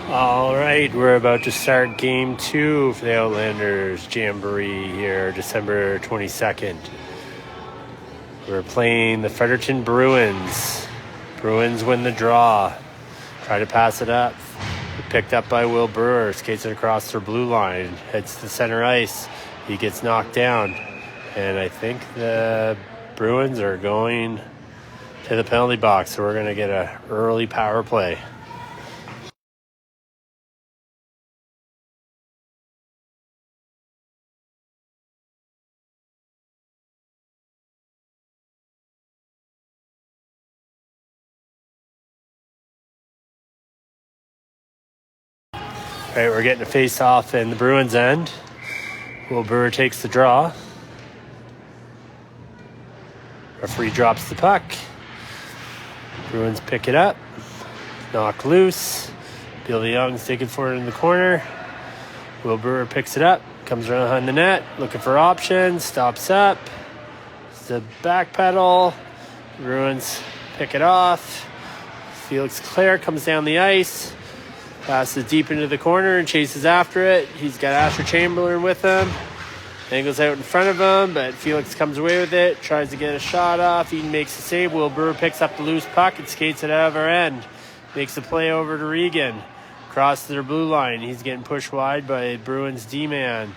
All right, we're about to start game 2 for the Outlanders Jamboree here, December 22nd. We're playing the Fredericton Bruins. Bruins win the draw. Try to pass it up. Picked up by Will Brewer. Skates it across their blue line. Heads to the center ice. He gets knocked down. And I think the Bruins are going to the penalty box, so we're going to get an early power play. All right, we're getting a face-off in the Bruins' end. Will Brewer takes the draw. Referee drops the puck. Bruins pick it up. Knock loose. Billy Young's taking for it in the corner. Will Brewer picks it up. Comes around behind the net. Looking for options. Stops up. It's the back pedal. Bruins pick it off. Felix Clare comes down the ice. Passes deep into the corner and chases after it. He's got Asher Chamberlain with him. Angles out in front of him, but Felix comes away with it. Tries to get a shot off. Eden makes a save. Will Brewer picks up the loose puck and skates it out of our end. Makes a play over to Regan. Across their blue line. He's getting pushed wide by Bruins D-man.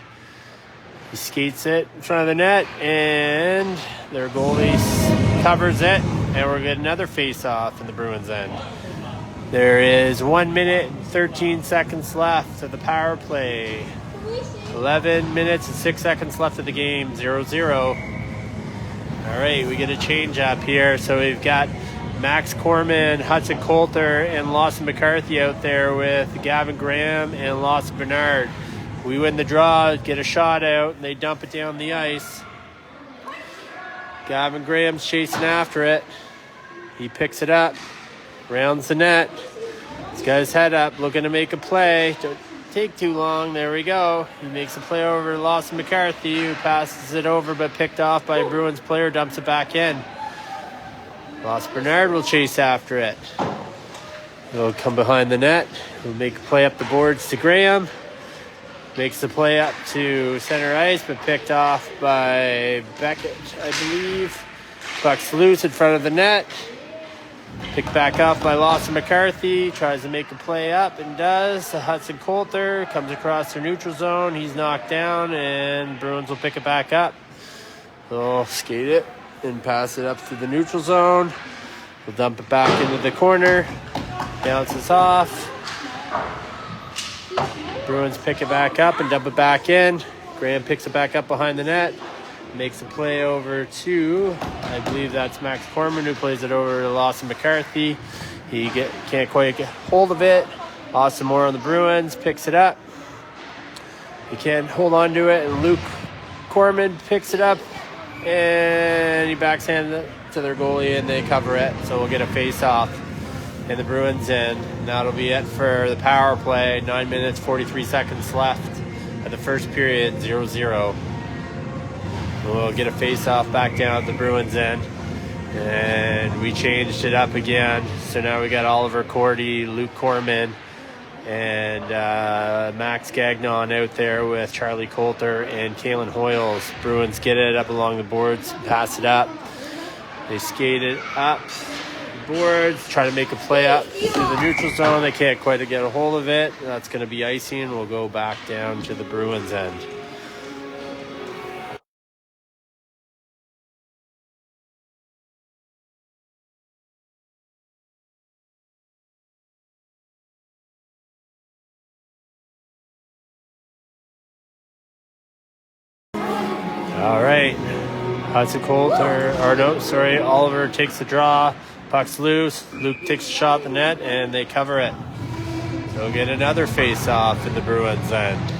He skates it in front of the net, and their goalie covers it. And we're getting another face-off in the Bruins end. There is 1 minute and 13 seconds left of the power play. 11 minutes and 6 seconds left of the game, 0-0. All right, we get a change up here. So we've got Max Corman, Hudson Coulter, and Lawson McCarthy out there with Gavin Graham and Lawson Bernard. We win the draw, get a shot out, and they dump it down the ice. Gavin Graham's chasing after it. He picks it up. Rounds the net. He's got his head up, looking to make a play. Don't take too long. There we go. He makes a play over to Lawson McCarthy, who passes it over but picked off by a Bruins player, dumps it back in. Lawson Bernard will chase after it. He'll come behind the net. He'll make a play up the boards to Graham. Makes the play up to center ice, but picked off by Beckett, I believe. Puck's loose in front of the net. Picked back up by Lawson McCarthy. Tries to make a play up and does. Hudson Coulter comes across their neutral zone. He's knocked down, and Bruins will pick it back up. They'll skate it and pass it up through the neutral zone. We'll dump it back into the corner. Bounces off. Bruins pick it back up and dump it back in. Graham picks it back up behind the net. Makes a play over to, I believe that's Max Corman, who plays it over to Lawson McCarthy. He can't quite get hold of it. Austin Moore on the Bruins picks it up. He can't hold on to it, and Luke Corman picks it up, and he backhands it to their goalie, and they cover it. So we'll get a face-off in the Bruins end. And that'll be it for the power play. 9 minutes, 43 seconds left of the first period, 0-0. We'll get a face-off back down at the Bruins end. And we changed it up again. So now we got Oliver Cordy, Luke Corman, and Max Gagnon out there with Charlie Coulter and Kalen Hoyles. Bruins get it up along the boards, pass it up. They skate it up the boards, try to make a play up to the neutral zone. They can't quite get a hold of it. That's going to be icing. We'll go back down to the Bruins end. All right, Oliver takes the draw, puck's loose, Luke takes a shot at the net, and they cover it. So we'll get another face-off in the Bruins end.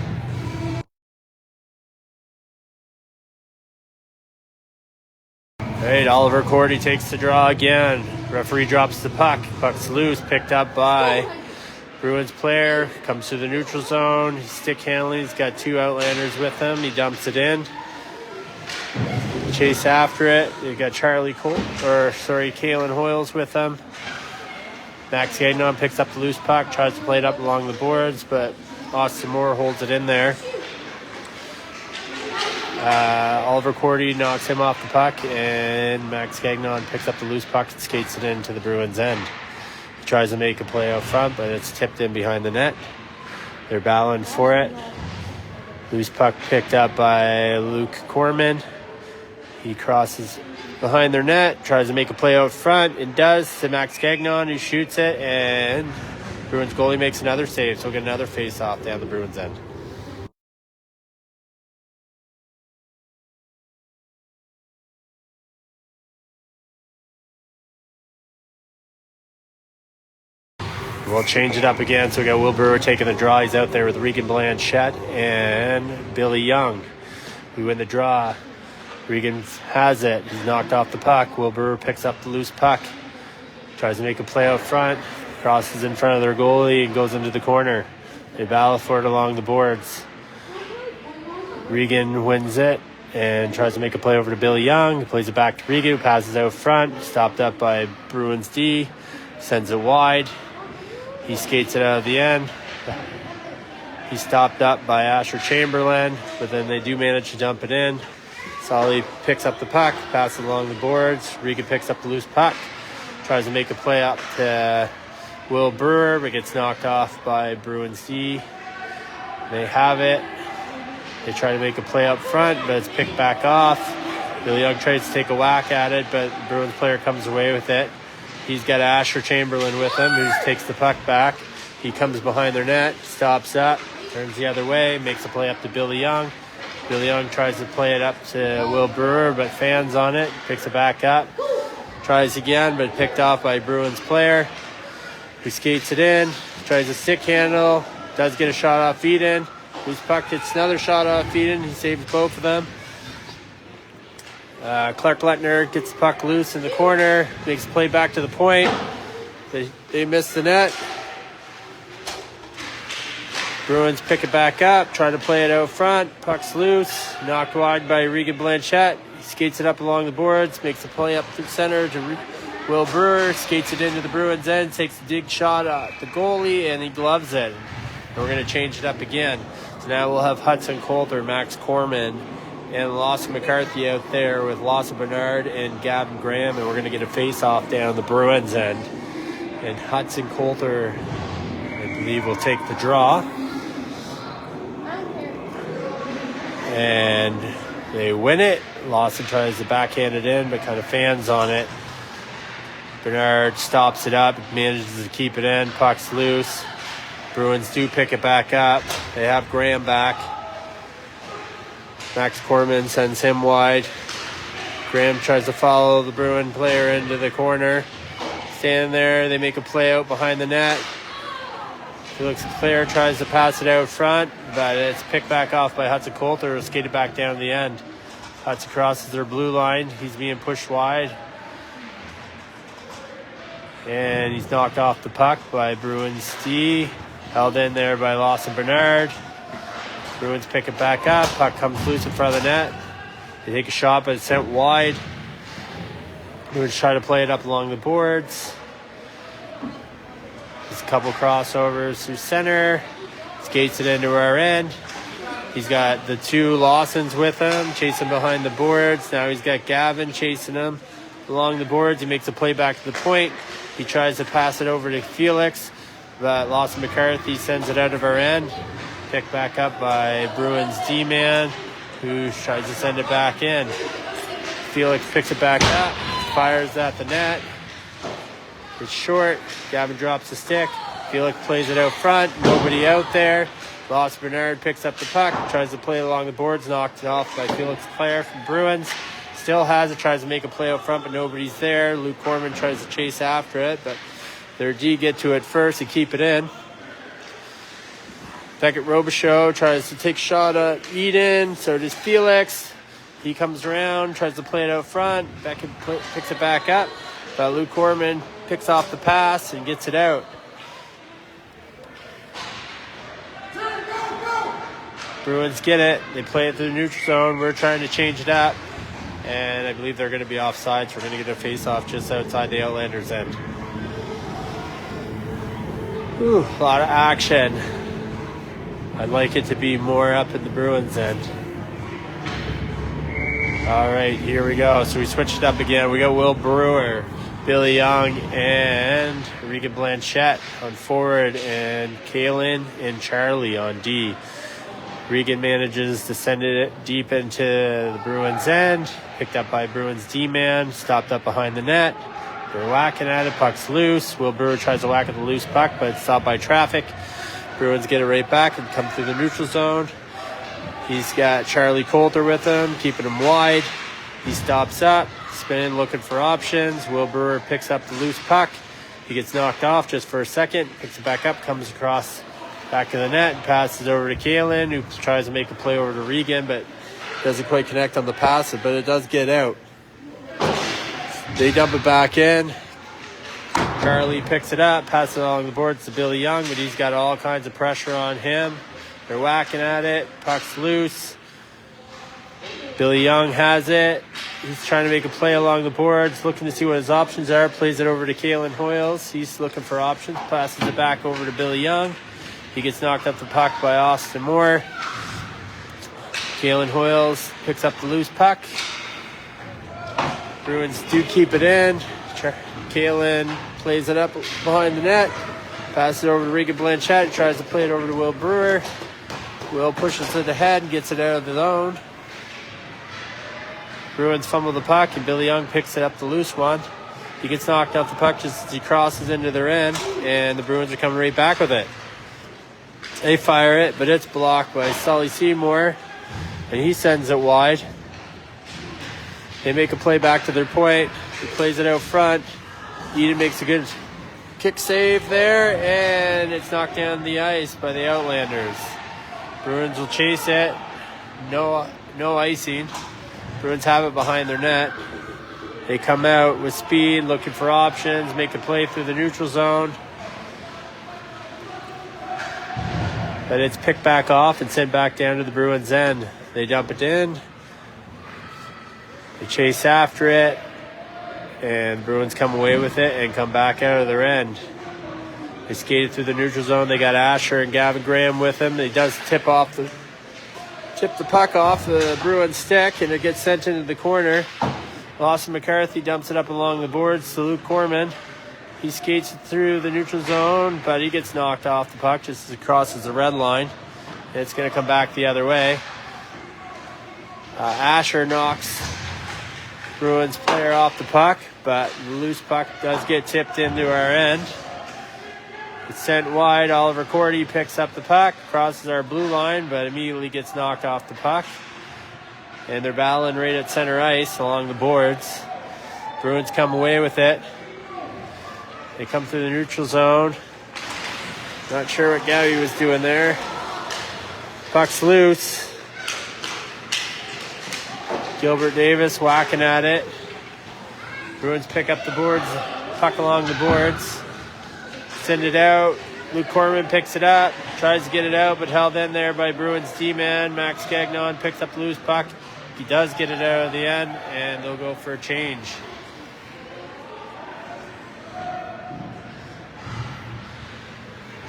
All right, Oliver Cordy takes the draw again. Referee drops the puck. Puck's loose, picked up by Bruins player, comes to the neutral zone. He's stick handling, he's got two Outlanders with him. He dumps it in. Chase after it. You got Kalen Hoyles with them. Max Gagnon picks up the loose puck, tries to play it up along the boards, but Austin Moore holds it in there. Oliver Cordy knocks him off the puck, and Max Gagnon picks up the loose puck and skates it into the Bruins' end. He tries to make a play out front, but it's tipped in behind the net. They're battling for it. Loose puck picked up by Luke Corman. He crosses behind their net, tries to make a play out front, and does to Max Gagnon, who shoots it, and Bruins goalie makes another save, so we'll get another face-off down the Bruins' end. We'll change it up again. So we got Will Brewer taking the draw. He's out there with Regan Blanchette and Billy Young. We win the draw. Regan has it. He's knocked off the puck. Will Brewer picks up the loose puck. Tries to make a play out front. Crosses in front of their goalie and goes into the corner. They battle for it along the boards. Regan wins it and tries to make a play over to Billy Young. He plays it back to Regan, who passes out front. Stopped up by Bruins D. Sends it wide. He skates it out of the end. He's stopped up by Asher Chamberlain, but then they do manage to dump it in. Solly picks up the puck, passes along the boards. Regan picks up the loose puck, tries to make a play up to Will Brewer, but gets knocked off by Bruins D. They have it. They try to make a play up front, but it's picked back off. Billy Young tries to take a whack at it, but the Bruins player comes away with it. He's got Asher Chamberlain with him, who takes the puck back. He comes behind their net, stops up, turns the other way, makes a play up to Billy Young. Billy Young tries to play it up to Will Brewer, but fans on it, picks it back up. Tries again, but picked off by Bruins player, who skates it in, tries a stick handle, does get a shot off Eden. Whose puck gets another shot off Eden. He saves both of them. Clark Lettner gets the puck loose in the corner, makes a play back to the point. They miss the net. Bruins pick it back up, try to play it out front. Puck's loose, knocked wide by Regan Blanchette. He skates it up along the boards, makes a play up through center to Will Brewer, skates it into the Bruins' end, takes a dig shot at the goalie, and he gloves it. And we're going to change it up again. So now we'll have Hudson Coulter, Max Corman, and Lawson McCarthy out there with Lawson Bernard and Gavin Graham, and we're going to get a face-off down the Bruins' end. And Hudson Coulter, I believe, will take the draw. And they win it. Lawson tries to backhand it in, but kind of fans on it. Bernard stops it up, manages to keep it in. Puck's loose. Bruins do pick it back up. They have Graham back. Max Corman sends him wide. Graham tries to follow the Bruin player into the corner. Standing there, they make a play out behind the net. Felix Clare tries to pass it out front, but it's picked back off by Hudson Coulter, who skated back down to the end. Hudson crosses their blue line. He's being pushed wide. And he's knocked off the puck by Bruins D. Held in there by Lawson Bernard. Bruins pick it back up. Puck comes loose in front of the net. They take a shot, but it's sent wide. Bruins try to play it up along the boards. There's a couple crossovers through center. Skates it into our end. He's got the two Lawsons with him, chasing behind the boards. Now he's got Gavin chasing him along the boards. He makes a play back to the point. He tries to pass it over to Felix, but Lawson McCarthy sends it out of our end. Picked back up by Bruins D-man, who tries to send it back in. Felix picks it back up, fires at the net. It's short. Gavin drops the stick. Felix plays it out front. Nobody out there. Lawson Bernard picks up the puck, tries to play it along the boards, knocked it off by Felix Clare from Bruins. Still has it, tries to make a play out front, but nobody's there. Luke Corman tries to chase after it, but their D get to it first and keep it in. Beckett Robichaud tries to take a shot at Eden, so does Felix. He comes around, tries to play it out front. Beckett picks it back up, but Luke Corman picks off the pass and gets it out. Bruins get it. They play it through the neutral zone. We're trying to change it up. And I believe they're going to be offside, so we're going to get a face-off just outside the Outlanders' end. Ooh, a lot of action. I'd like it to be more up in the Bruins end. All right, here we go. So we switched it up again. We got Will Brewer, Billy Young, and Regan Blanchette on forward, and Kalen and Charlie on D. Regan manages to send it deep into the Bruins end. Picked up by Bruins D-man. Stopped up behind the net. They're whacking at it. Puck's loose. Will Brewer tries to whack at the loose puck, but it's stopped by traffic. Bruins get it right back and come through the neutral zone. He's got Charlie Coulter with him, keeping him wide. He stops up, spinning, looking for options. Will Brewer picks up the loose puck. He gets knocked off just for a second, picks it back up, comes across back of the net, and passes over to Kalen, who tries to make a play over to Regan, but doesn't quite connect on the pass, but it does get out. They dump it back in. Charlie picks it up, passes it along the boards to Billy Young, but he's got all kinds of pressure on him. They're whacking at it. Puck's loose. Billy Young has it. He's trying to make a play along the boards, looking to see what his options are. Plays it over to Kalen Hoyles. He's looking for options. Passes it back over to Billy Young. He gets knocked up the puck by Austin Moore. Kalen Hoyles picks up the loose puck. Bruins do keep it in. Kalen plays it up behind the net. Passes it over to Regan Blanchette. He tries to play it over to Will Brewer. Will pushes it ahead and gets it out of the zone. Bruins fumble the puck, and Billy Young picks it up the loose one. He gets knocked off the puck just as he crosses into their end, and the Bruins are coming right back with it. They fire it, but it's blocked by Sully Seymour, and he sends it wide. They make a play back to their point. He plays it out front. Eden makes a good kick save there, and it's knocked down the ice by the Outlanders. Bruins will chase it. No icing. Bruins have it behind their net. They come out with speed, looking for options, make a play through the neutral zone. But it's picked back off and sent back down to the Bruins' end. They dump it in. They chase after it. And Bruins come away with it and come back out of their end. They skated through the neutral zone. They got Asher and Gavin Graham with him. He does tip the puck off the Bruins stick, and it gets sent into the corner. Lawson McCarthy dumps it up along the boards to Luke Corman. He skates it through the neutral zone, but he gets knocked off the puck just as it crosses the red line. And it's going to come back the other way. Asher knocks Bruins player off the puck, but the loose puck does get tipped into our end. It's sent wide. Oliver Cordy picks up the puck, crosses our blue line, but immediately gets knocked off the puck. And they're battling right at center ice along the boards. Bruins come away with it. They come through the neutral zone. Not sure what Gabby was doing there. Puck's loose. Gilbert Davis whacking at it. Bruins pick up the boards, puck along the boards. Send it out. Luke Corman picks it up, tries to get it out, but held in there by Bruins D-man. Max Gagnon picks up the loose puck. He does get it out of the end, and they'll go for a change.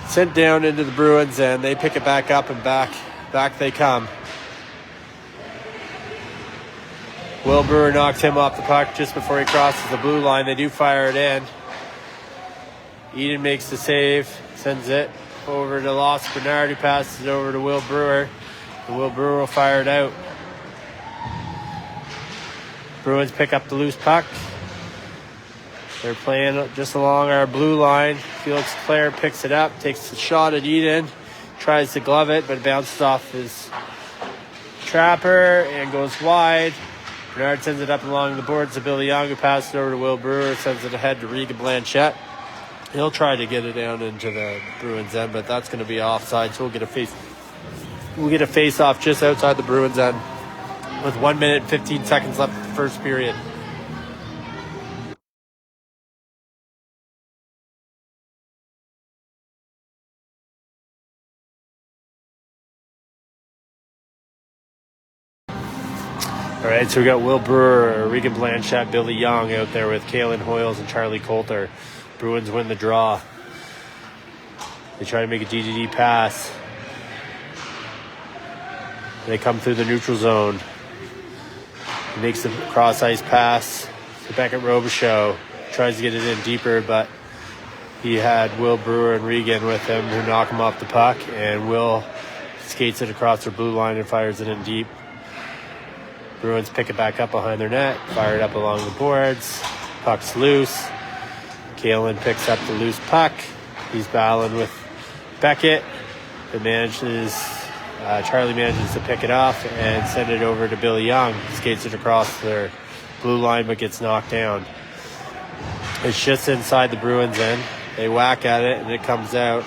Sent down into the Bruins, and they pick it back up, and back they come. Will Brewer knocks him off the puck just before he crosses the blue line. They do fire it in. Eden makes the save, sends it over to Lost Bernard, who passes it over to Will Brewer. And Will Brewer will fire it out. Bruins pick up the loose puck. They're playing just along our blue line. Felix Clare picks it up, takes a shot at Eden, tries to glove it, but it bounces off his trapper and goes wide. Bernard sends it up along the boards to Billy Young, who passes it over to Will Brewer, sends it ahead to Regan Blanchette. He'll try to get it down into the Bruins end, but that's going to be offside, so we'll get a face off just outside the Bruins end with 1 minute and 15 seconds left in the first period. All right, so we got Will Brewer, Regan Blanchette, Billy Young out there with Kalen Hoyles and Charlie Coulter. Bruins win the draw. They try to make a DDD pass. They come through the neutral zone. He makes the cross-ice pass to Beckett Robichaud. Tries to get it in deeper, but he had Will Brewer and Regan with him who knock him off the puck, and Will skates it across their blue line and fires it in deep. Bruins pick it back up behind their net, fire it up along the boards. Puck's loose. Kalen picks up the loose puck. He's battling with Beckett. Charlie manages to pick it off and send it over to Billy Young. Skates it across their blue line but gets knocked down. It's just inside the Bruins end. They whack at it and it comes out.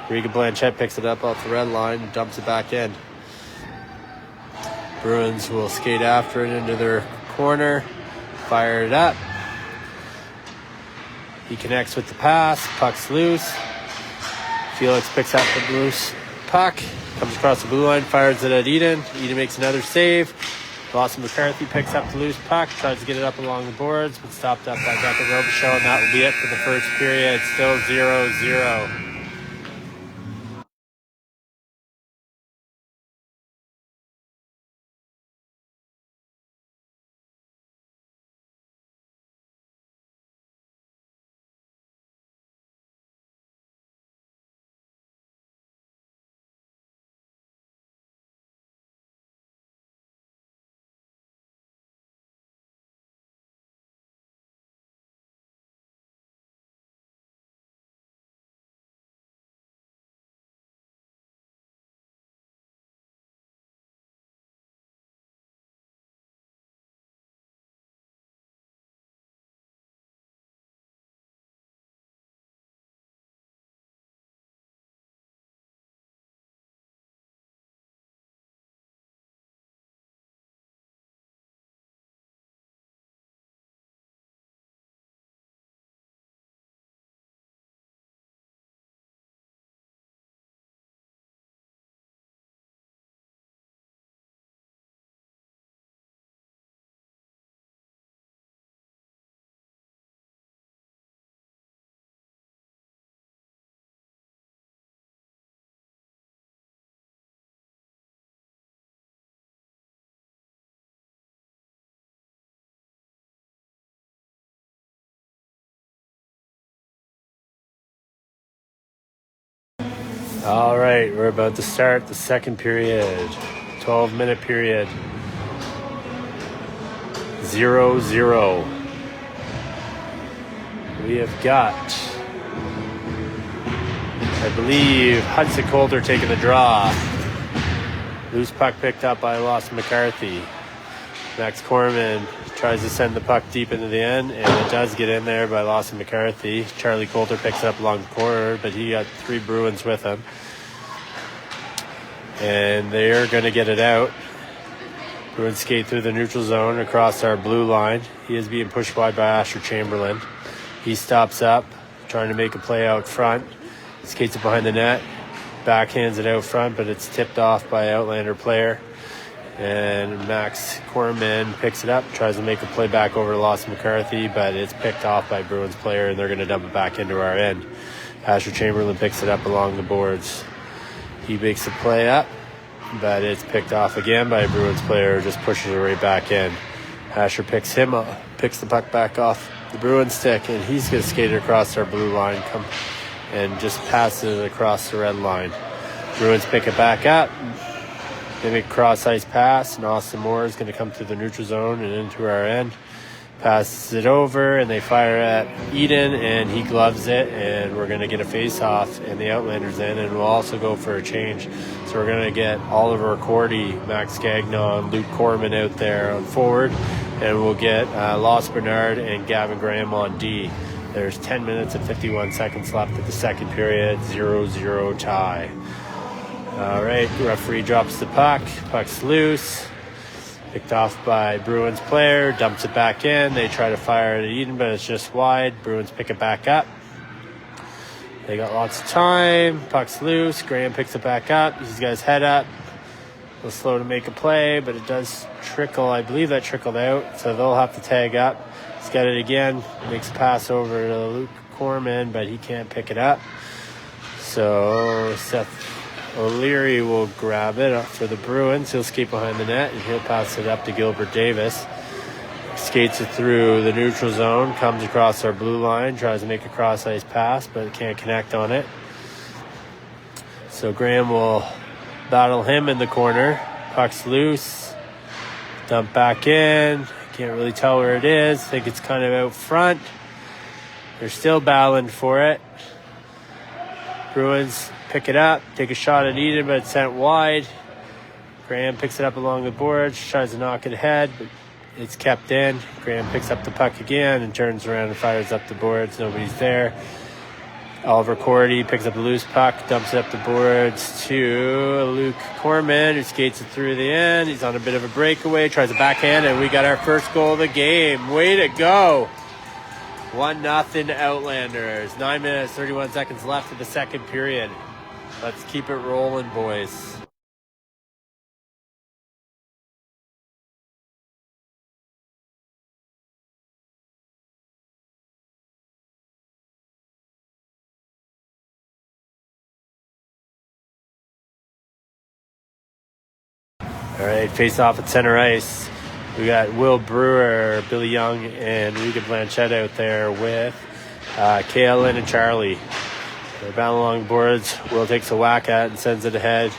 Regan Blanchette picks it up off the red line and dumps it back in. Bruins will skate after it into their corner, fire it up. He connects with the pass. Puck's loose. Felix picks up the loose puck, comes across the blue line, fires it at Eden. Eden makes another save. Lawson McCarthy picks up the loose puck, tries to get it up along the boards, but stopped up by Beckett Robichaud, and that will be it for the first period. Still 0-0. All right, we're about to start the second period. 12-minute period. 0-0. We have got, I believe, Hudson Coulter taking the draw. Loose puck picked up by Lawson McCarthy. Max Corman tries to send the puck deep into the end, and it does get in there by Lawson McCarthy. Charlie Coulter picks it up along the corner, but he got 3 Bruins with him. And they're going to get it out. Bruins skate through the neutral zone across our blue line. He is being pushed wide by Asher Chamberlain. He stops up, trying to make a play out front. Skates it behind the net. Backhands it out front, but it's tipped off by an Outlander player. And Max Corman picks it up, tries to make a play back over to Lawson McCarthy, but it's picked off by Bruins player, and they're going to dump it back into our end. Asher Chamberlain picks it up along the boards. He makes the play up, but it's picked off again by a Bruins player, just pushes it right back in. Asher picks him up, picks the puck back off the Bruins stick, and he's going to skate it across our blue line and just pass it across the red line. Bruins pick it back up. They make a cross-ice pass, and Austin Moore is going to come through the neutral zone and into our end. Passes it over, and they fire at Eden, and he gloves it, and we're going to get a face-off in the Outlanders end, and we'll also go for a change. So we're going to get Oliver Cordy, Max Gagnon, Luke Corman out there on forward, and we'll get Loss Bernard and Gavin Graham on D. There's 10 minutes and 51 seconds left of the second period, 0-0 tie. All right, referee drops the puck. Puck's loose. Picked off by Bruins player. Dumps it back in. They try to fire it at Eden, but it's just wide. Bruins pick it back up. They got lots of time. Puck's loose. Graham picks it back up. He's got his head up. A little slow to make a play, but it does trickle. I believe that trickled out, so they'll have to tag up. He's got it again. Makes a pass over to Luke Corman, but he can't pick it up. So Seth O'Leary will grab it for the Bruins. He'll skate behind the net, and he'll pass it up to Gilbert Davis. Skates it through the neutral zone, comes across our blue line, tries to make a cross-ice pass, but can't connect on it. So Graham will battle him in the corner. Puck's loose. Dump back in. Can't really tell where it is. Think it's kind of out front. They're still battling for it. Bruins pick it up, take a shot at Eden, but it's sent wide. Graham picks it up along the boards, tries to knock it ahead, but it's kept in. Graham picks up the puck again and turns around and fires up the boards. Nobody's there. Oliver Cordy picks up a loose puck, dumps it up the boards to Luke Corman, who skates it through the end. He's on a bit of a breakaway, tries a backhand, and we got our first goal of the game. Way to go. 1-0 Outlanders. 9 minutes, 31 seconds left of the second period. Let's keep it rolling, boys. All right, face off at center ice. We got Will Brewer, Billy Young, and Regan Blanchette out there with Kaylin and Charlie. They're bound along the boards. Will takes a whack at it and sends it ahead.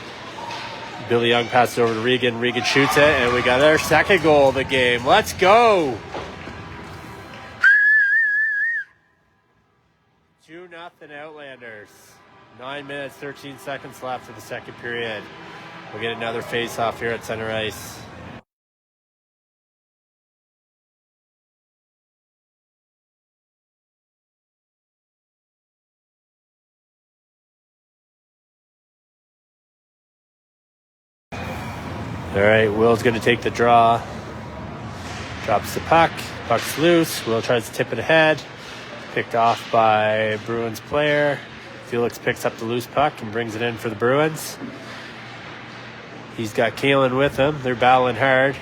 Billy Young passes it over to Regan. Regan shoots it, and we got our second goal of the game. Let's go! 2-0 Outlanders. 9 minutes, 13 seconds left of the second period. We'll get another face-off here at center ice. All right, Will's going to take the draw. Drops the puck. Puck's loose. Will tries to tip it ahead. Picked off by Bruins player. Felix picks up the loose puck and brings it in for the Bruins. He's got Kalen with him. They're battling hard.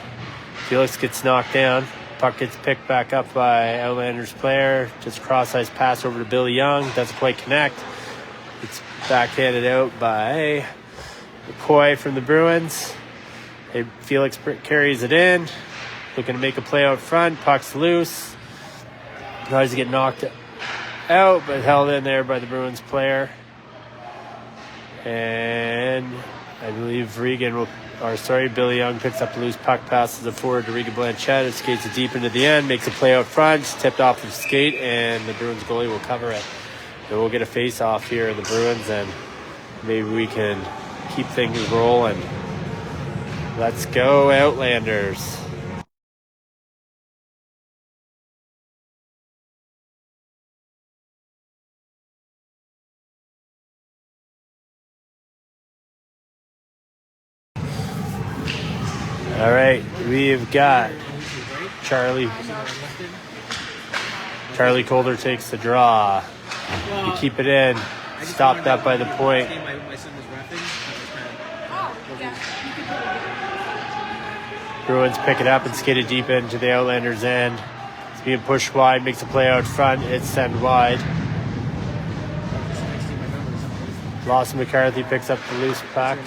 Felix gets knocked down. Puck gets picked back up by Outlanders player. Just cross-ice pass over to Billy Young. Doesn't quite connect. It's backhanded out by McCoy from the Bruins. Felix carries it in. Looking to make a play out front. Puck's loose. Tries to get knocked out, but held in there by the Bruins player. And I believe Billy Young picks up the loose puck, passes it forward to Regan Blanchette, and skates it deep into the end, makes a play out front, tipped off the skate, and the Bruins goalie will cover it. And we'll get a face-off here in the Bruins, and maybe we can keep things rolling. Let's go, Outlanders. All right, we've got Charlie Calder takes the draw. You keep it in. Stopped up by the point. Bruins pick it up and skate it deep into the Outlanders' end. It's being pushed wide, makes a play out front. It's sent wide. Lawson McCarthy picks up the loose puck.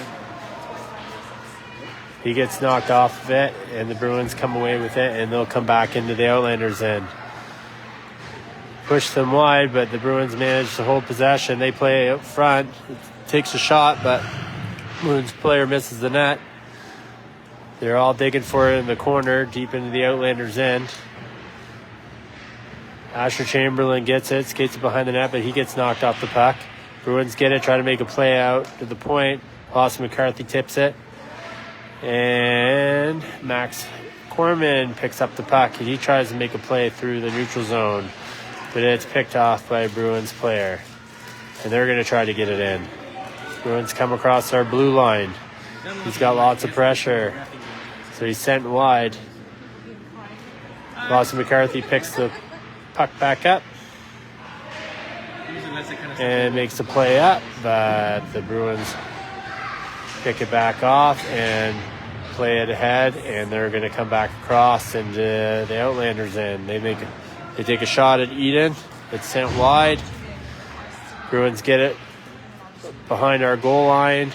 He gets knocked off of it, and the Bruins come away with it, and they'll come back into the Outlanders' end. Push them wide, but the Bruins manage to hold possession. They play up front. It takes a shot, but Bruins player misses the net. They're all digging for it in the corner, deep into the Outlanders' end. Asher Chamberlain gets it, skates it behind the net, but he gets knocked off the puck. Bruins get it, try to make a play out to the point. Lawson McCarthy tips it. And Max Corman picks up the puck, and he tries to make a play through the neutral zone, but it's picked off by a Bruins player, and they're going to try to get it in. Bruins come across our blue line. He's got lots of pressure, so he's sent wide. Lawson McCarthy picks the puck back up and makes the play up, but the Bruins pick it back off and play it ahead, and they're going to come back across into the Outlanders' end. They take a shot at Eden. It's sent wide. Bruins get it behind our goal line.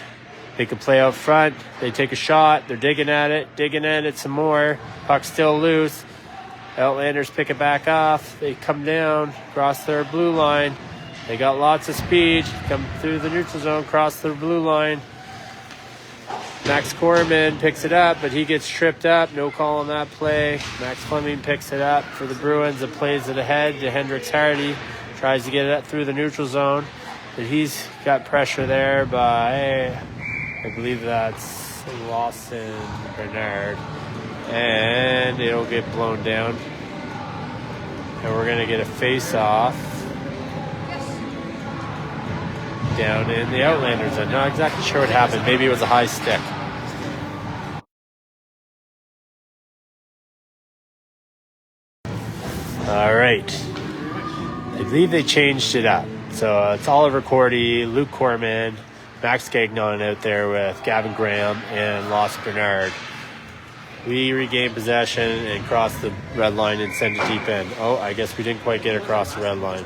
They could play out front. They take a shot. They're digging at it some more. Puck's still loose. Outlanders pick it back off. They come down, cross their blue line. They got lots of speed. Come through the neutral zone, cross the blue line. Max Corman picks it up, but he gets tripped up. No call on that play. Max Fleming picks it up for the Bruins and plays it ahead to Hendricks Hardy. Tries to get it up through the neutral zone, but he's got pressure there by, I believe that's Lawson Bernard. And it'll get blown down. And we're going to get a face-off down in the Outlanders. I'm not exactly sure what happened. Maybe it was a high stick. All right. I believe they changed it up. So it's Oliver Cordy, Luke Corman, Max Gagnon out there with Gavin Graham and Lawson Bernard. We regain possession and cross the red line and send it deep in. Oh, I guess we didn't quite get across the red line.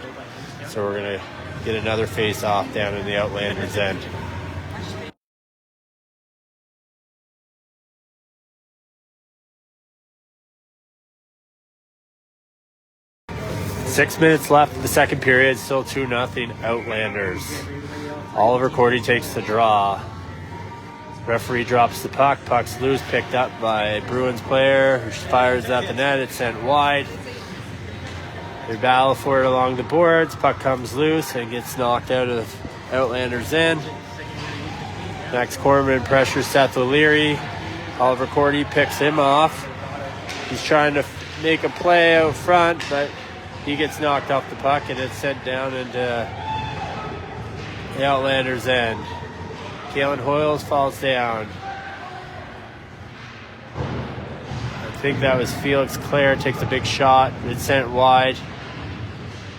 So we're going to get another face-off down in the Outlanders' end. Six minutes left in the second period. Still 2-0 Outlanders. Oliver Cordy takes the draw. Referee drops the puck. Puck's loose, picked up by Bruins player who fires at the net. It's sent wide. They battle for it along the boards. Puck comes loose and gets knocked out of Outlanders' end. Max Corman pressures Seth O'Leary. Oliver Cordy picks him off. He's trying to make a play out front, but he gets knocked off the puck and it's sent down into the Outlanders' end. Galen Hoyles falls down. I think that was Felix Clare, takes a big shot. It's sent wide.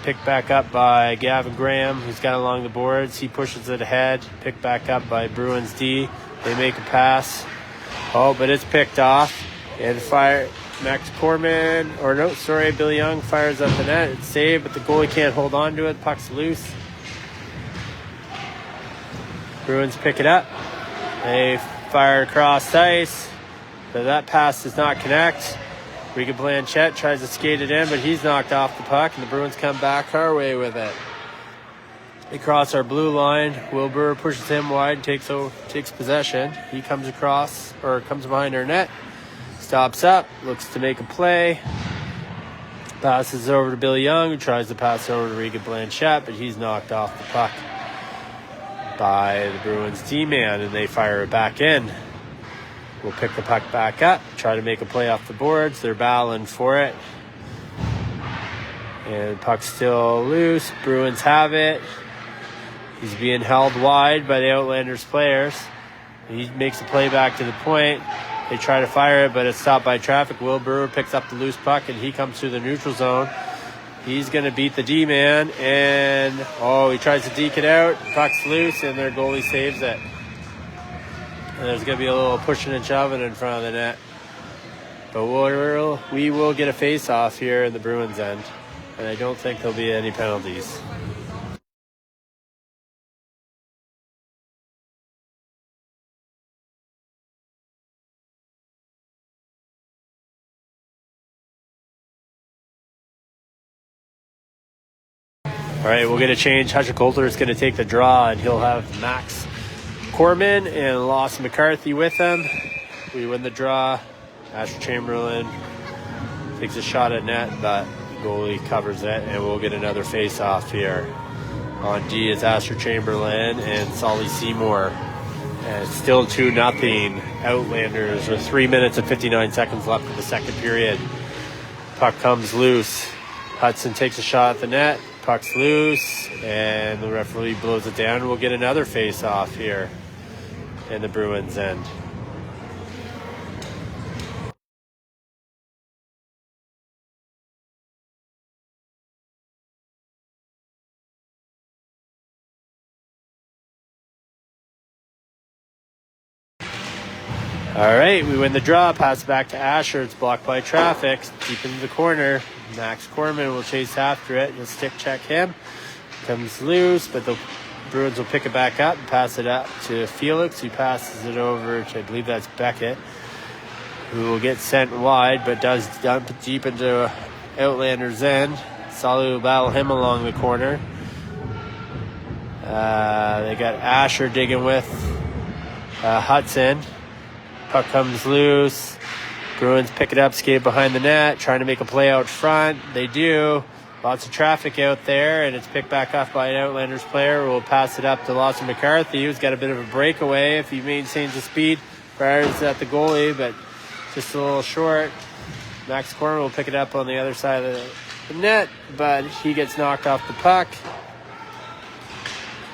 Picked back up by Gavin Graham, who's got along the boards. He pushes it ahead. Picked back up by Bruins D. They make a pass. Oh, but it's picked off. And Max Corman, Billy Young fires up the net. It's saved, but the goalie can't hold on to it. Puck's loose. Bruins pick it up. They fire across ice, but that pass does not connect. Riga Blanchette tries to skate it in, but he's knocked off the puck, and the Bruins come back our way with it. They cross our blue line. Wilbur pushes him wide, takes possession. He comes comes behind our net, stops up, looks to make a play. Passes over to Billy Young, who tries to pass over to Riga Blanchette, but he's knocked off the puck by the Bruins D-man, and they fire it back in. We'll pick the puck back up, try to make a play off the boards. They're battling for it. And puck's still loose. Bruins have it. He's being held wide by the Outlanders players. He makes a play back to the point. They try to fire it, but it's stopped by traffic. Will Brewer picks up the loose puck, and he comes through the neutral zone. He's going to beat the D-man, and he tries to deke it out. Puck's loose, and their goalie saves it. And there's going to be a little pushing and shoving in front of the net. But we will get a face-off here in the Bruins' end, and I don't think there'll be any penalties. All right, we'll get a change. Hutcher Coulter is going to take the draw, and he'll have Max Corman and Lawson McCarthy with him. We win the draw. Asher Chamberlain takes a shot at net, but goalie covers it, and we'll get another face-off here. On D is Asher Chamberlain and Solly Seymour. And it's still 2-0 Outlanders with 3 minutes and 59 seconds left in the second period. Puck comes loose. Hudson takes a shot at the net. Puck's loose, and the referee blows it down. We'll get another face-off here in the Bruins' end. All right, we win the draw. Pass back to Asher. It's blocked by traffic. Deep into the corner. Max Corman will chase after it. He'll stick check him. Comes loose, but the Bruins will pick it back up and pass it up to Felix, who passes it over to, I believe that's Beckett, who will get sent wide, but does dump it deep into Outlander's end. Sully will battle him along the corner. They got Asher digging with Hudson. Puck comes loose. Bruins pick it up, skate behind the net, trying to make a play out front. They do. Lots of traffic out there, and it's picked back off by an Outlanders player. We'll pass it up to Lawson McCarthy, who's got a bit of a breakaway if he maintains the speed. Fires at the goalie, but just a little short. Max Corner will pick it up on the other side of the net, but he gets knocked off the puck.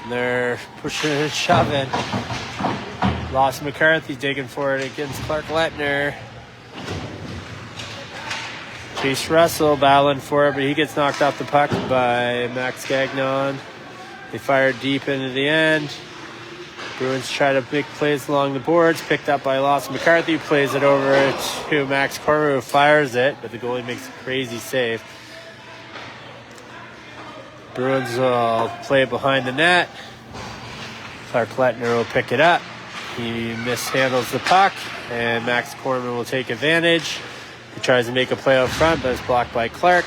And they're pushing and shoving. Lawson McCarthy digging for it against Clark Lettner. Chase Russell battling for it, but he gets knocked off the puck by Max Gagnon. They fire deep into the end. Bruins try to make plays along the boards. Picked up by Lawson McCarthy, who plays it over to Max Corver, who fires it, but the goalie makes a crazy save. Bruins will play it behind the net. Clark Lettner will pick it up. He mishandles the puck, and Max Corman will take advantage. He tries to make a play out front, but it's blocked by Clark.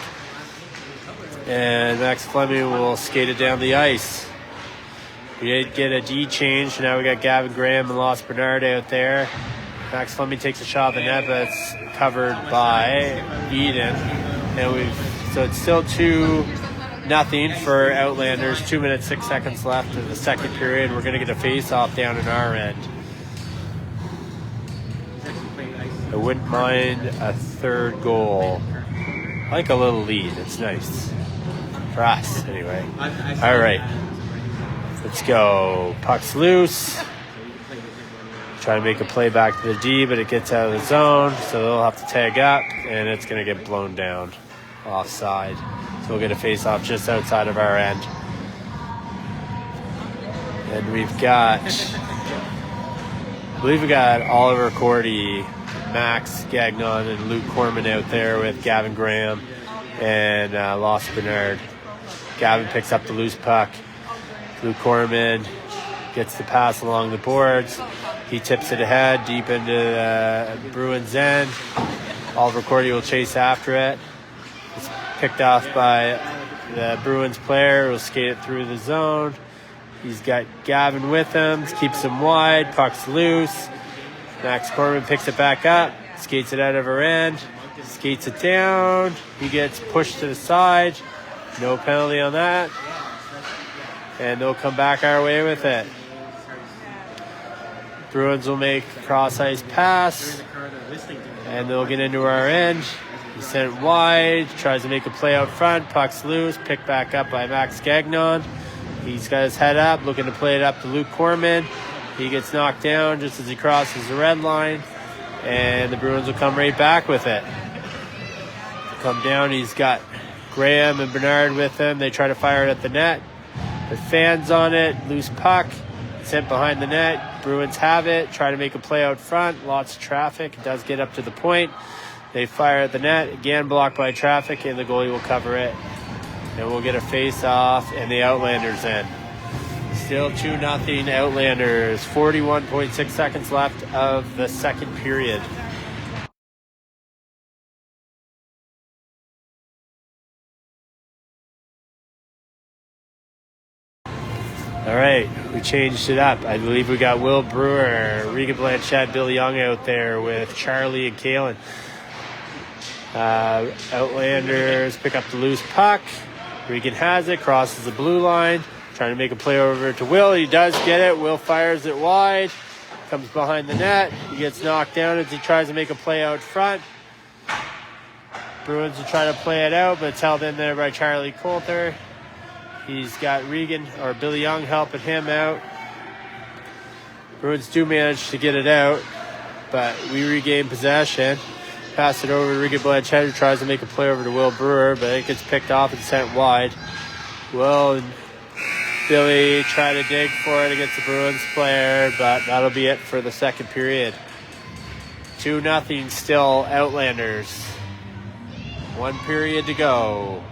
And Max Fleming will skate it down the ice. We did get a D change. Now we got Gavin Graham and Lost Bernard out there. Max Fleming takes a shot at the net, but it's covered by Eden. And so it's still 2-0 for Outlanders. 2 minutes, 6 seconds left in the second period. We're going to get a face-off down in our end. I wouldn't mind a third goal. I like a little lead. It's nice. For us, anyway. All right. Let's go. Puck's loose. Try to make a play back to the D, but it gets out of the zone, so they'll have to tag up, and it's going to get blown down offside. So we'll get a face-off just outside of our end. And we've got, I believe we got Oliver Cordy, Max Gagnon, and Luke Corman out there with Gavin Graham and Lost Bernard. Gavin picks up the loose puck. Luke Corman gets the pass along the boards. He tips it ahead deep into Bruins' end. Oliver Cordy will chase after it. It's picked off by the Bruins player. Will skate it through the zone. He's got Gavin with him. Keeps him wide. Puck's loose. Max Corman picks it back up. Skates it out of her end. Skates it down. He gets pushed to the side. No penalty on that. And they'll come back our way with it. Bruins will make a cross-ice pass. And they'll get into our end. He's sent wide. Tries to make a play out front. Puck's loose. Picked back up by Max Gagnon. He's got his head up, looking to play it up to Luke Corman. He gets knocked down just as he crosses the red line. And the Bruins will come right back with it. Come down. He's got Graham and Bernard with him. They try to fire it at the net. The fans on it. Loose puck. Sent behind the net. Bruins have it. Try to make a play out front. Lots of traffic. It does get up to the point. They fire at the net. Again, blocked by traffic, and the goalie will cover it. And we'll get a face-off, and the Outlanders in. Still 2-0 Outlanders. 41.6 seconds left of the second period. All right, we changed it up. I believe we got Will Brewer, Regan Blanchett, Bill Young out there with Charlie and Kalen. Outlanders pick up the loose puck. Regan has it, crosses the blue line, trying to make a play over to Will. He does get it. Will fires it wide, comes behind the net. He gets knocked down as he tries to make a play out front. Bruins will try to play it out, but it's held in there by Charlie Coulter. He's got Regan or Billy Young helping him out. Bruins do manage to get it out, but we regain possession. Pass it over to Regan Blanchett, who tries to make a play over to Will Brewer, but it gets picked off and sent wide. Will and Billy try to dig for it against the Bruins player, but that'll be it for the second period. 2-0 still Outlanders. 1 period to go.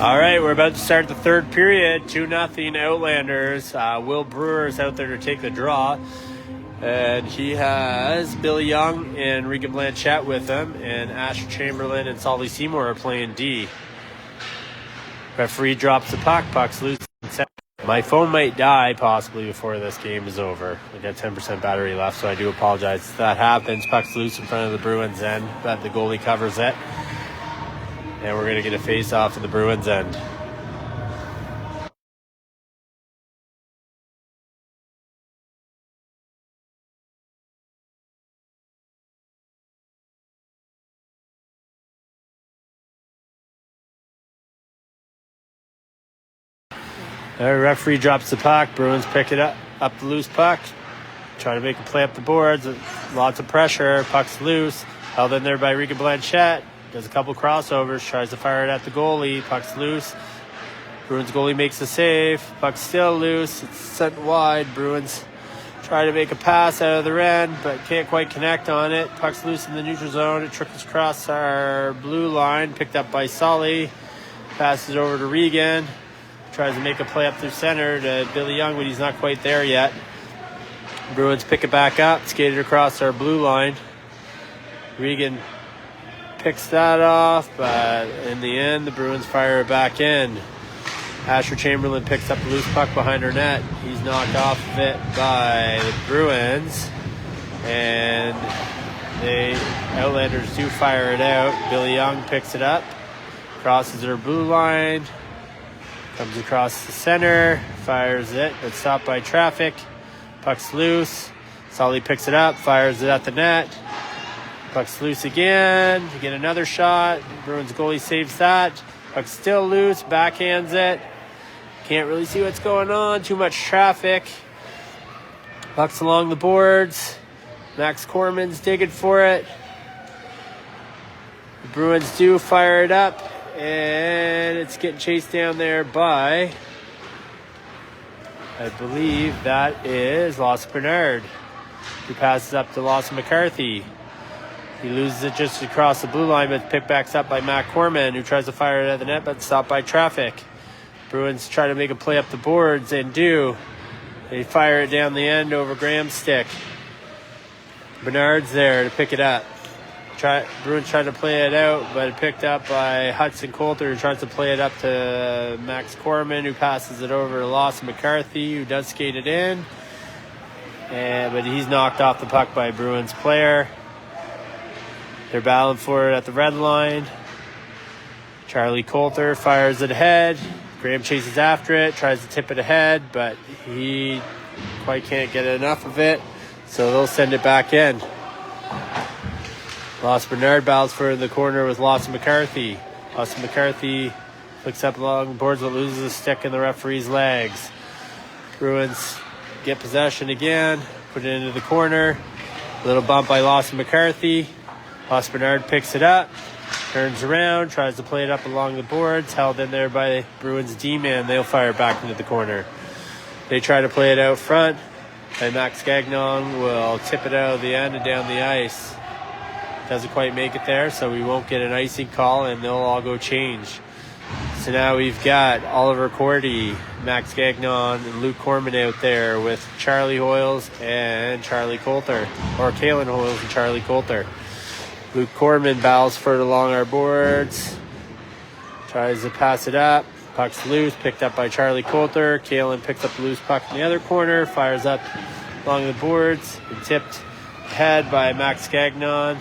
All right, we're about to start the third period. 2-0 Outlanders. Will Brewer is out there to take the draw. And he has Billy Young and Regan Blanchette with him. And Asher Chamberlain and Solly Seymour are playing D. Referee drops the puck. Puck's loose. My phone might die possibly before this game is over. I got 10% battery left, so I do apologize if that happens. Puck's loose in front of the Bruins end, but the goalie covers it. And we're going to get a face-off to the Bruins end. The referee drops the puck. Bruins pick it up the loose puck. Try to make a play up the boards. Lots of pressure. Puck's loose. Held in there by Regan Blanchette. Does a couple crossovers. Tries to fire it at the goalie. Puck's loose. Bruins goalie makes a save. Puck's still loose. It's sent wide. Bruins try to make a pass out of the end, but can't quite connect on it. Puck's loose in the neutral zone. It trickles across our blue line. Picked up by Solly. Passes over to Regan. Tries to make a play up through center to Billy Young, but he's not quite there yet. Bruins pick it back up, skated across our blue line. Regan picks that off, but in the end, the Bruins fire it back in. Asher Chamberlain picks up the loose puck behind our net. He's knocked off of it by the Bruins, and the Outlanders do fire it out. Billy Young picks it up, crosses our blue line, comes across the center, fires it, but stopped by traffic. Puck's loose. Solly picks it up, fires it at the net. Puck's loose again. You get another shot. Bruins goalie saves that. Puck's still loose, backhands it. Can't really see what's going on. Too much traffic. Puck's along the boards. Max Corman's digging for it. The Bruins do fire it up. And it's getting chased down there by, I believe that is Lawson Bernard, who passes up to Lawson McCarthy. He loses it just across the blue line, but picked back up by Matt Corman, who tries to fire it at the net, but stopped by traffic. Bruins try to make a play up the boards and do. They fire it down the end over Graham's stick. Bernard's there to pick it up. Bruins tried to play it out, but it picked up by Hudson Coulter, who tries to play it up to Max Corman, who passes it over to Lawson McCarthy, who does skate it in. But he's knocked off the puck by a Bruins player. They're battling for it at the red line. Charlie Coulter fires it ahead. Graham chases after it, tries to tip it ahead, but he quite can't get enough of it, so they'll send it back in. Lawson Bernard battles for the corner with Lawson McCarthy. Lawson McCarthy flicks up along the boards but loses a stick in the referee's legs. Bruins get possession again, put it into the corner. A little bump by Lawson McCarthy. Lawson Bernard picks it up, turns around, tries to play it up along the boards, held in there by Bruins D-man. They'll fire back into the corner. They try to play it out front, and Max Gagnon will tip it out of the end and down the ice. Doesn't quite make it there, so we won't get an icing call, and they'll all go change. So now we've got Oliver Cordy, Max Gagnon, and Luke Corman out there with Charlie Hoyles and Charlie Coulter, or Kalen Hoyles and Charlie Coulter. Luke Corman battles for it along our boards, tries to pass it up. Puck's loose, picked up by Charlie Coulter. Kalen picks up the loose puck in the other corner, fires up along the boards, and tipped ahead by Max Gagnon.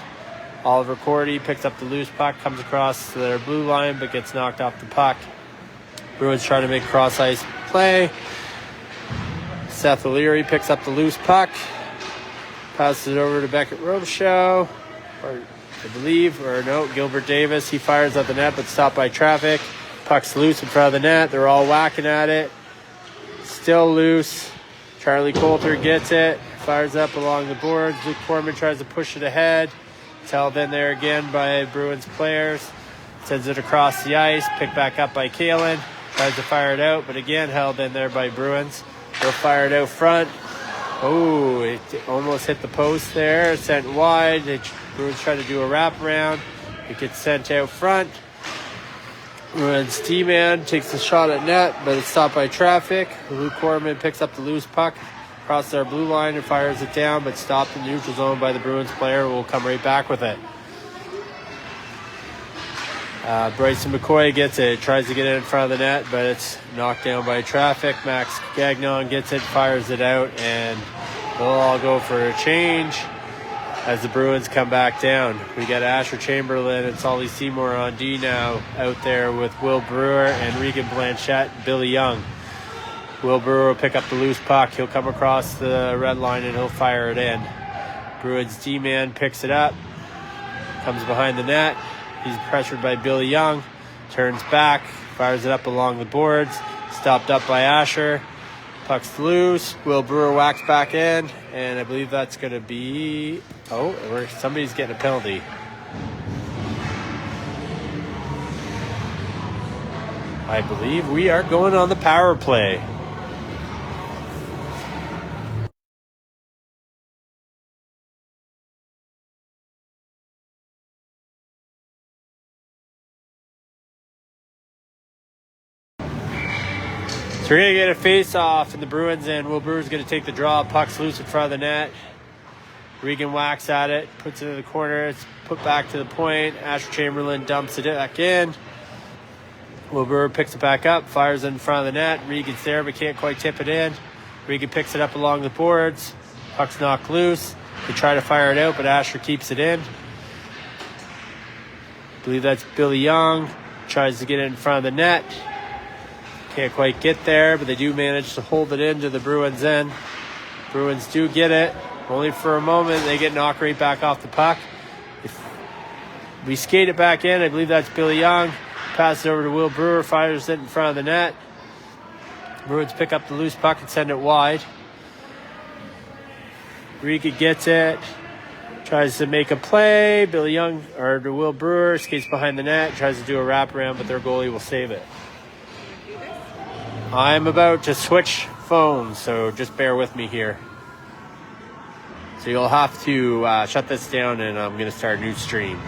Oliver Cordy picks up the loose puck, comes across their blue line, but gets knocked off the puck. Bruins try to make a cross-ice play. Seth O'Leary picks up the loose puck, passes it over to Beckett Robichaud, Gilbert Davis. He fires at the net, but stopped by traffic. Puck's loose in front of the net. They're all whacking at it. Still loose. Charlie Coulter gets it, fires up along the boards. Luke Corman tries to push it ahead. It's held in there again by Bruins players. Sends it across the ice. Picked back up by Kalen. Tries to fire it out, but again held in there by Bruins. They'll fire it out front. Oh, it almost hit the post there. Sent wide. The Bruins try to do a wraparound. It gets sent out front. Bruins D-man takes a shot at net, but it's stopped by traffic. Luke Corman picks up the loose puck, crosses our blue line and fires it down, but stopped in the neutral zone by the Bruins player who will come right back with it. Bryson McCoy gets it, tries to get it in front of the net, but it's knocked down by traffic. Max Gagnon gets it, fires it out, and they'll all go for a change as the Bruins come back down. We got Asher Chamberlain and Solly Seymour on D now out there with Will Brewer and Regan Blanchette and Billy Young. Will Brewer will pick up the loose puck. He'll come across the red line and he'll fire it in. Bruins D-man picks it up, comes behind the net. He's pressured by Billy Young, turns back, fires it up along the boards, stopped up by Asher. Puck's loose. Will Brewer whacks back in, and I believe that's going to be... somebody's getting a penalty. I believe we are going on the power play. So we're going to get a face-off in the Bruins, and Will Brewer's going to take the draw. Puck's loose in front of the net. Regan whacks at it, puts it in the corner. It's put back to the point. Asher Chamberlain dumps it back in. Will Brewer picks it back up, fires it in front of the net. Regan's there, but can't quite tip it in. Regan picks it up along the boards. Puck's knocked loose. They try to fire it out, but Asher keeps it in. I believe that's Billy Young. Tries to get it in front of the net. Can't quite get there, but they do manage to hold it into the Bruins end. Bruins do get it. Only for a moment. They get knocked right back off the puck. If we skate it back in, I believe that's Billy Young. Passes it over to Will Brewer, fires it in front of the net. Bruins pick up the loose puck and send it wide. Riga gets it. Tries to make a play. Billy Young, or to Will Brewer, skates behind the net. Tries to do a wraparound, but their goalie will save it. I'm about to switch phones, so just bear with me here. So you'll have to shut this down, and I'm going to start a new stream.